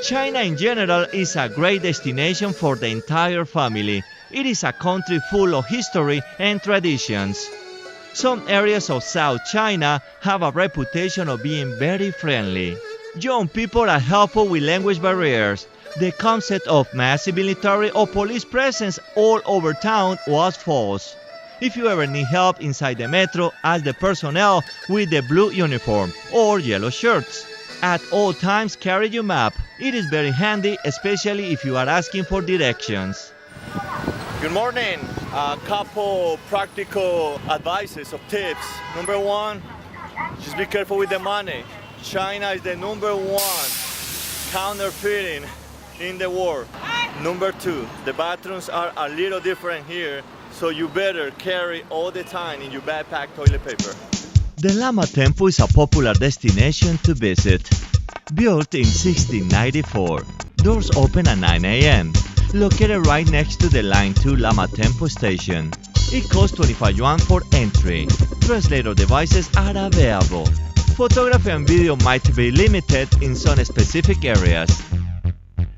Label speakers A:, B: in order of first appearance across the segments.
A: China in general is a great destination for the entire family. It is a country full of history and traditions. Some areas of South China have a reputation of being very friendly. Young people are helpful with language barriers. The concept of massive military or police presence all over town was false. If you ever need help inside the metro, ask the personnel with the blue uniform or yellow shirts. At all times, carry your map. It is very handy, especially if you are asking for directions.
B: Good morning. A couple practical advices of tips. Number one, just be careful with the money. China is the number one counterfeiting in the world. Number two, the bathrooms are a little different here, so you better carry all the time in your backpack toilet paper.
A: The Lama Temple is a popular destination to visit. Built in 1694, doors open at 9 a.m. Located right next to the Line 2 Lama Temple station. It costs 25 yuan for entry. Translator devices are available. Photography and video might be limited in some specific areas.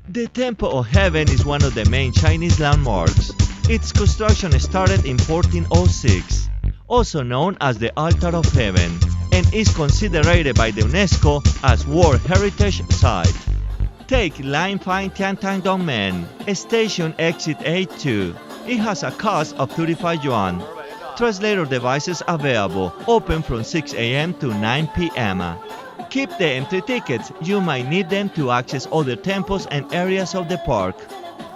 A: The Temple of Heaven is one of the main Chinese landmarks. Its construction started in 1406, also known as the Altar of Heaven, and is considered by the UNESCO as World Heritage Site. Take Line 5 Tiananmen, station exit A2. It has a cost of 35 yuan. Translator devices available, open from 6 a.m. to 9 p.m. Keep the empty tickets, you might need them to access other temples and areas of the park.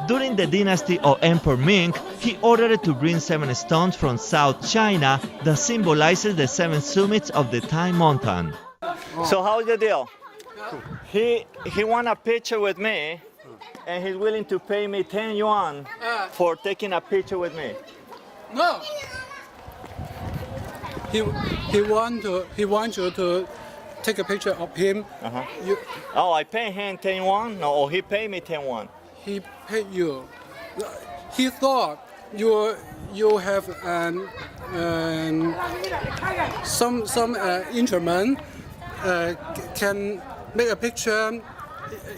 A: During the dynasty of Emperor Ming, he ordered to bring 7 stones from South China that symbolizes the 7 summits of the Tai Mountain.
B: So how's the deal? He want a picture with me, and he's willing to pay me 10 yuan for taking a picture with me.
C: No. He wants you to take a picture of him.
B: Oh, I pay him 10 yuan? No, or he pay me 10 yuan.
C: He paid you. He thought you have some instrument can make a picture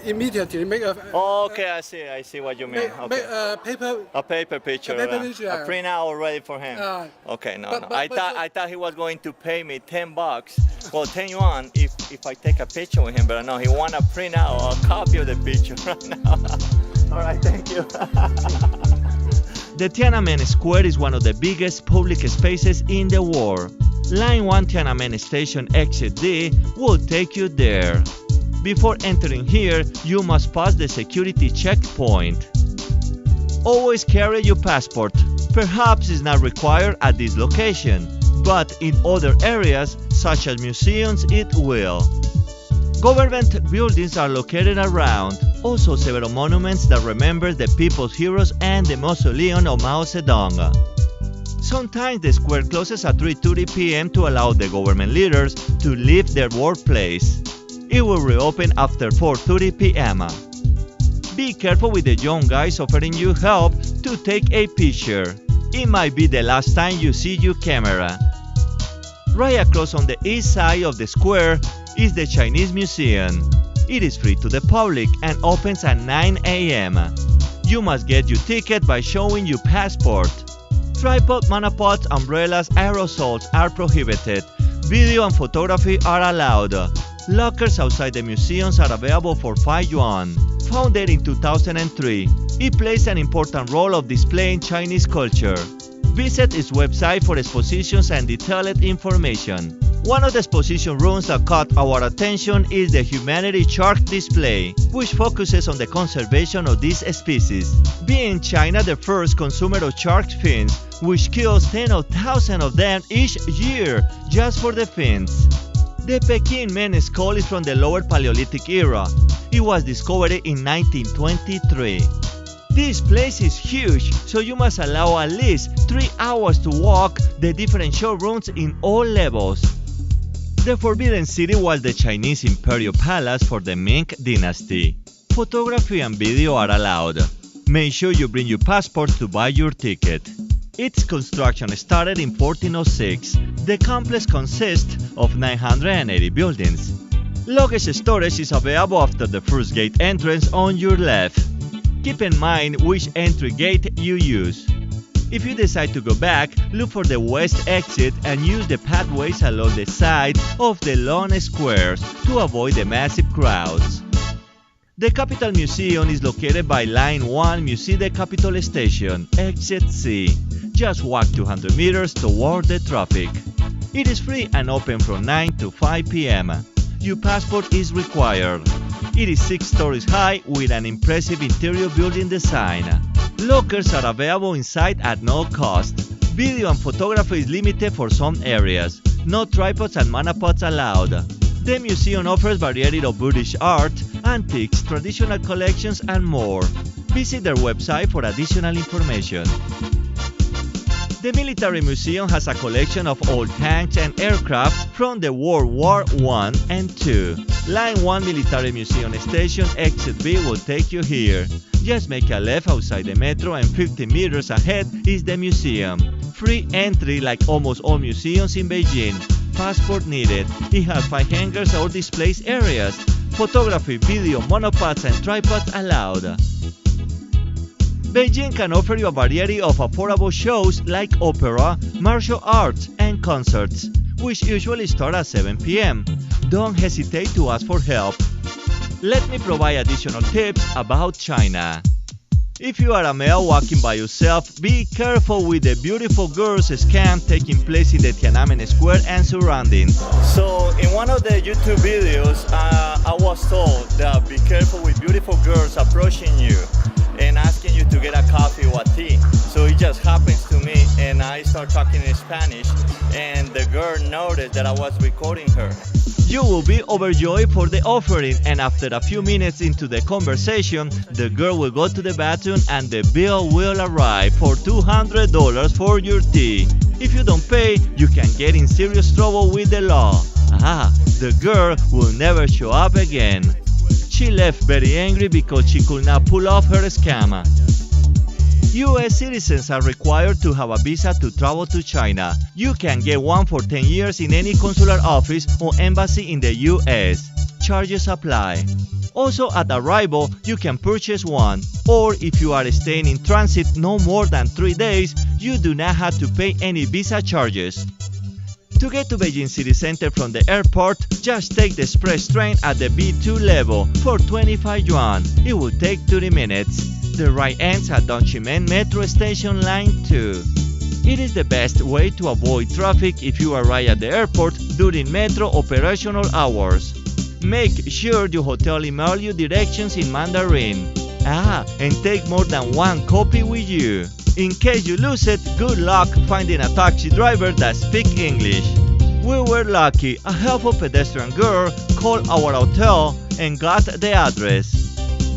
C: immediately. Make a.
B: Oh, okay, I see what you mean. Okay.
C: Make a
B: paper picture. A print out already for him. Okay, no. I thought he was going to pay me $10. Well, 10 yuan if I take a picture with him, but no, he wanna print out a copy of the picture right now. All right, thank you.
A: The Tiananmen Square is one of the biggest public spaces in the world. Line 1 Tiananmen Station Exit D will take you there. Before entering here, you must pass the security checkpoint. Always carry your passport. Perhaps it's not required at this location, but in other areas, such as museums, it will. Government buildings are located around. Also several monuments that remember the people's heroes and the mausoleum of Mao Zedong. Sometimes the square closes at 3:30 p.m. to allow the government leaders to leave their workplace. It will reopen after 4:30 p.m. Be careful with the young guys offering you help to take a picture. It might be the last time you see your camera. Right across on the east side of the square is the Chinese Museum. It is free to the public and opens at 9 a.m. You must get your ticket by showing your passport. Tripod, monopods, umbrellas, aerosols are prohibited. Video and photography are allowed. Lockers outside the museums are available for 5 yuan. Founded in 2003, it plays an important role of displaying Chinese culture. Visit its website for expositions and detailed information. One of the exposition rooms that caught our attention is the Humanity Shark display, which focuses on the conservation of this species, being China the first consumer of shark fins, which kills tens of thousands of them each year just for the fins. The Pekin men's skull is from the Lower Paleolithic era. It was discovered in 1923. This place is huge, so you must allow at least 3 hours to walk the different showrooms in all levels. The Forbidden City was the Chinese imperial palace for the Ming dynasty. Photography and video are allowed. Make sure you bring your passport to buy your ticket. Its construction started in 1406. The complex consists of 980 buildings. Luggage storage is available after the first gate entrance on your left. Keep in mind which entry gate you use. If you decide to go back, look for the west exit and use the pathways along the side of the long squares to avoid the massive crowds. The Capitol Museum is located by Line 1 Musée de Capitol Station, Exit C. Just walk 200 meters toward the traffic. It is free and open from 9 to 5 p.m. Your passport is required. It is 6 stories high with an impressive interior building design. Lockers are available inside at no cost. Video and photography is limited for some areas. No tripods and monopods allowed. The museum offers variety of British art, antiques, traditional collections, and more. Visit their website for additional information. The Military Museum has a collection of old tanks and aircraft from the World War I and II. Line 1 Military Museum Station Exit B will take you here. Just make a left outside the metro and 50 meters ahead is the museum. Free entry like almost all museums in Beijing. Passport needed. It has 5 hangars or display areas. Photography, video, monopods and tripods allowed. Beijing can offer you a variety of affordable shows like opera, martial arts, and concerts, which usually start at 7 p.m. Don't hesitate to ask for help. Let me provide additional tips about China. If you are a male walking by yourself, be careful with the beautiful girls scam taking place in the Tiananmen Square and surroundings.
B: So in one of the YouTube videos, I was told that be careful with beautiful girls approaching you and asking you to get a coffee or a tea. So it just happens to me and I start talking in Spanish and the girl noticed that I was recording her.
A: You will be overjoyed for the offering, and after a few minutes into the conversation, the girl will go to the bathroom and the bill will arrive for $200 for your tea. If you don't pay, you can get in serious trouble with the law. The girl will never show up again. She left very angry because she could not pull off her scam. U.S. citizens are required to have a visa to travel to China. You can get one for 10 years in any consular office or embassy in the U.S. Charges apply. Also, at arrival, you can purchase one, or if you are staying in transit no more than 3 days, you do not have to pay any visa charges. To get to Beijing City Center from the airport, just take the express train at the B2 level for 25 yuan. It will take 30 minutes. The ride ends at Tiananmen Metro Station Line 2. It is the best way to avoid traffic if you arrive at the airport during metro operational hours. Make sure your hotel email you directions in Mandarin. And take more than one copy with you. In case you lose it, good luck finding a taxi driver that speaks English. We were lucky. A helpful pedestrian girl called our hotel and got the address.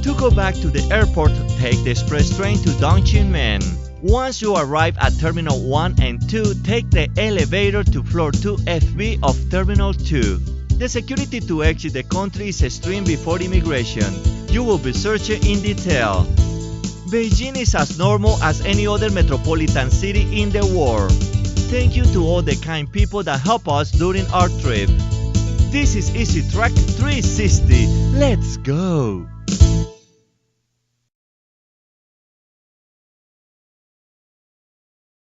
A: To go back to the airport, take the express train to Tiananmen. Once you arrive at Terminal 1 and 2, take the elevator to Floor 2FB of Terminal 2. The security to exit the country is extreme before immigration. You will be searched in detail. Beijing is as normal as any other metropolitan city in the world. Thank you to all the kind people that help us during our trip. This is Easy Track 360. Let's go!